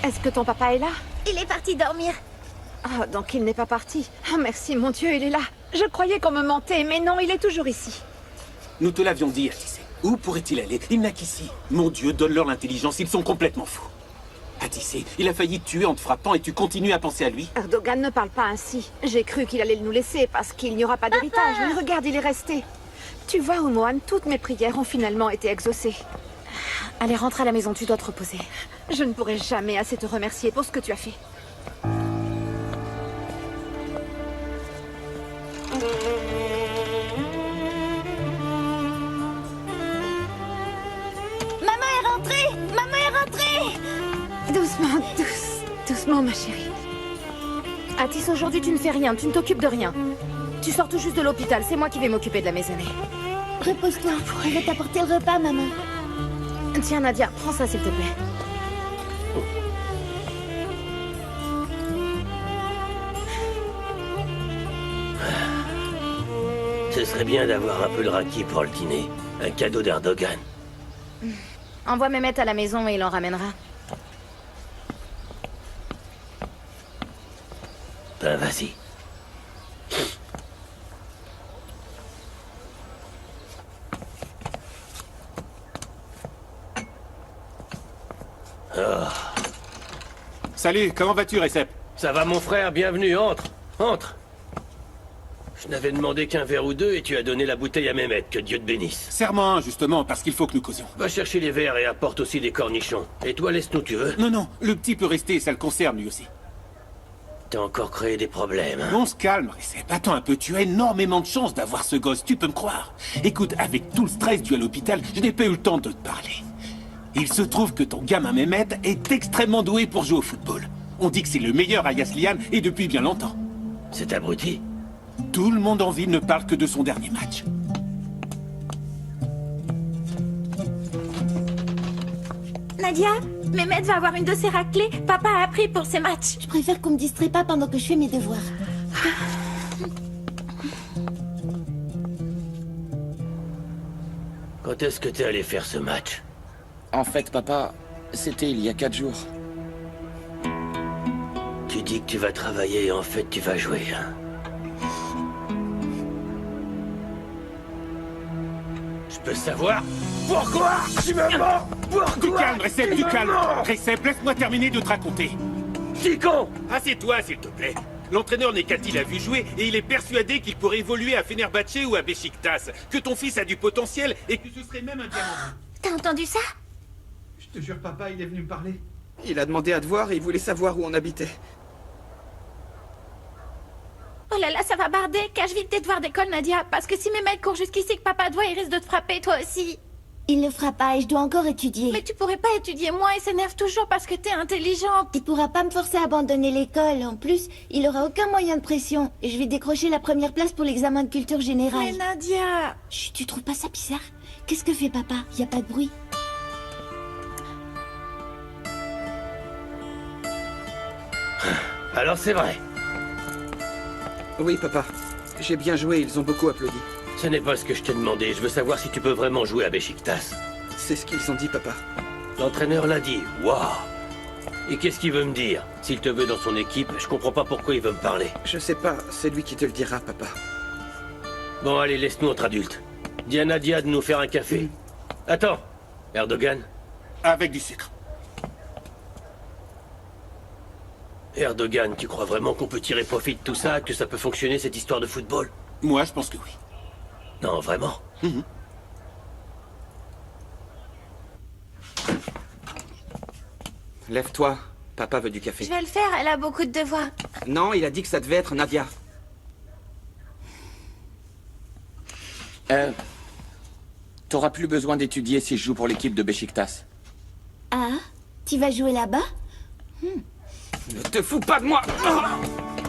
Est-ce que ton papa est là? Il est parti dormir. Oh, donc il n'est pas parti. Oh, merci, mon Dieu, il est là. Je croyais qu'on me mentait, mais non, il est toujours ici. Nous te l'avions dit, Atticé. Où pourrait-il aller? Il n'a qu'ici. Mon Dieu, donne-leur l'intelligence, ils sont complètement fous. Atticé, il a failli te tuer en te frappant et tu continues à penser à lui? Erdogan ne parle pas ainsi. J'ai cru qu'il allait nous laisser parce qu'il n'y aura pas d'héritage. Mais regarde, il est resté. Tu vois, Oumohan, toutes mes prières ont finalement été exaucées. Allez, rentre à la maison, tu dois te reposer. Je ne pourrai jamais assez te remercier pour ce que tu as fait. Maman est rentrée! Maman est rentrée! Doucement, doucement, ma chérie. Atis, aujourd'hui tu ne fais rien, tu ne t'occupes de rien. Tu sors tout juste de l'hôpital, c'est moi qui vais m'occuper de la maisonnée. Repose-toi, on va t'apporter le repas, maman. Tiens, Nadia, prends ça s'il te plaît. Ce serait bien d'avoir un peu de raki pour le dîner. Un cadeau d'Erdogan. Envoie Mehmet à la maison et il en ramènera. Ben, vas-y. Salut, comment vas-tu, Recep? Ça va, mon frère? Bienvenue, entre. Entre. Je n'avais demandé qu'un verre ou deux et tu as donné la bouteille à Mehmet, que Dieu te bénisse. Serre-moi un, justement, parce qu'il faut que nous causions. Va chercher les verres et apporte aussi des cornichons. Et toi, laisse-nous, tu veux? Non, non, le petit peut rester, ça le concerne lui aussi. T'as encore créé des problèmes, hein? On se calme, Recep. Attends un peu, tu as énormément de chance d'avoir ce gosse, tu peux me croire. Écoute, avec tout le stress dû à l'hôpital, je n'ai pas eu le temps de te parler. Il se trouve que ton gamin Mehmet est extrêmement doué pour jouer au football. On dit que c'est le meilleur à Yaslian et depuis bien longtemps. C'est abruti? Tout le monde en ville ne parle que de son dernier match. Nadia, Mehmet va avoir une de ses raclées. Papa a appris pour ses matchs. Je préfère qu'on me distrait pas pendant que je fais mes devoirs. Quand est-ce que t'es allé faire ce match? En fait, papa, c'était il y a 4 jours. Tu dis que tu vas travailler et en fait tu vas jouer, hein? Je peux savoir pourquoi tu me mens? Pourquoi Du calme, Recep, tu du me calme. mens? Recep, laisse-moi terminer de te raconter. Petit con! Assieds-toi, s'il te plaît. L'entraîneur Nekati l'a vu jouer et il est persuadé qu'il pourrait évoluer à Fenerbahçe ou à Beşiktaş, que ton fils a du potentiel et que ce serait même un diamant. T'as entendu ça? Je te jure, papa, il est venu me parler. Il a demandé à te voir et il voulait savoir où on habitait. Oh là là, ça va barder. Cache vite tes devoirs d'école, Nadia. Parce que si Mehmet court jusqu'ici que papa te voit, il risque de te frapper, toi aussi. Il le fera pas et je dois encore étudier. Mais tu pourrais pas étudier moi, il s'énerve toujours parce que t'es intelligente. Il pourra pas me forcer à abandonner l'école. En plus, il aura aucun moyen de pression. Et je vais décrocher la première place pour l'examen de culture générale. Mais Nadia... Chut, tu trouves pas ça bizarre? Qu'est-ce que fait papa? Y a pas de bruit. Alors c'est vrai. Oui, papa. J'ai bien joué, ils ont beaucoup applaudi. Ce n'est pas ce que je t'ai demandé. Je veux savoir si tu peux vraiment jouer à Beşiktaş. C'est ce qu'ils ont dit, papa. L'entraîneur l'a dit. Waouh! Et qu'est-ce qu'il veut me dire? S'il te veut dans son équipe, je comprends pas pourquoi il veut me parler. Je sais pas, c'est lui qui te le dira, papa. Bon, allez, laisse-nous entre adultes. Dis à Nadia de nous faire un café. Attends, Erdogan. Avec du sucre. Erdogan, tu crois vraiment qu'on peut tirer profit de tout ça, que ça peut fonctionner cette histoire de football? Moi, je pense que oui. Non, vraiment? Lève-toi, papa veut du Je café. vais le faire, elle a beaucoup de devoirs. Non, il a dit que ça devait être Nadia. T'auras plus besoin d'étudier si je joue pour l'équipe de Beşiktaş. Ah? Tu vas jouer là-bas? Ne te fous pas de moi!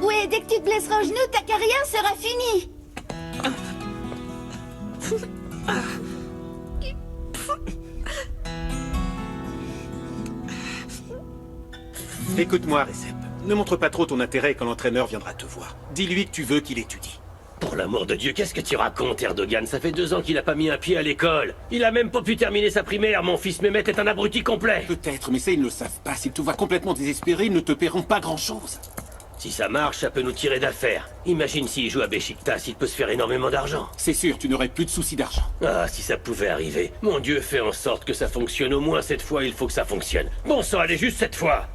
Ouais, dès que tu te blesseras au genou, ta carrière sera finie. Écoute-moi, Recep. Ne montre pas trop ton intérêt quand l'entraîneur viendra te voir. Dis-lui que tu veux qu'il étudie. Pour l'amour de Dieu, qu'est-ce que tu racontes, Erdogan? Ça fait 2 ans qu'il a pas mis un pied à l'école. Il a même pas pu terminer sa primaire. Mon fils Mehmet est un abruti complet. Peut-être, mais ça, ils ne le savent pas. S'ils te voient complètement désespéré, ils ne te paieront pas grand-chose. Si ça marche, ça peut nous tirer d'affaire. Imagine s'il joue à Beşiktaş, il peut se faire énormément d'argent. C'est sûr, tu n'aurais plus de soucis d'argent. Ah, si ça pouvait arriver. Mon Dieu, fais en sorte que ça fonctionne. Au moins cette fois, il faut que ça fonctionne. Bon sang, allez, juste cette fois.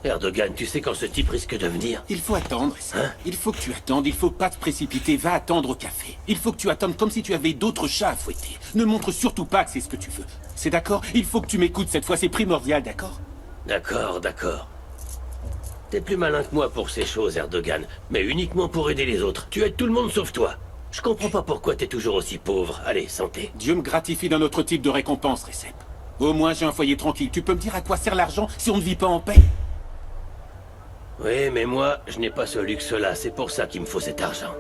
Erdogan, tu sais quand ce type risque de venir? Il faut attendre, Essep. Hein? Il faut que tu attendes, il faut pas te précipiter, va attendre au café. Il faut que tu attendes comme si tu avais d'autres chats à fouetter. Ne montre surtout pas que c'est ce que tu veux. C'est d'accord? Il faut que tu m'écoutes cette fois, c'est primordial, d'accord? D'accord, d'accord. T'es plus malin que moi pour ces choses, Erdogan, mais uniquement pour aider les autres. Tu aides tout le monde sauf toi. Je comprends pas pourquoi t'es toujours aussi pauvre. Allez, santé. Dieu me gratifie d'un autre type de récompense, Recep. Au moins j'ai un foyer tranquille. Tu peux me dire à quoi sert l'argent si on ne vit pas en paix? Oui, mais moi, je n'ai pas ce luxe-là. C'est pour ça qu'il me faut cet argent.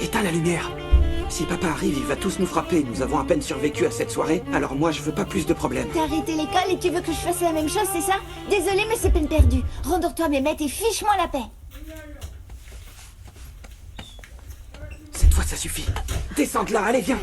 Éteins la lumière. Si papa arrive, il va tous nous frapper. Nous avons à peine survécu à cette soirée, alors moi je veux pas plus de problèmes. T'as arrêté l'école et tu veux que je fasse la même chose, c'est ça? Désolé, mais c'est peine perdue. Rendors-toi, Mehmet, et fiche-moi la paix. Cette fois ça suffit. Descends de là, allez, viens.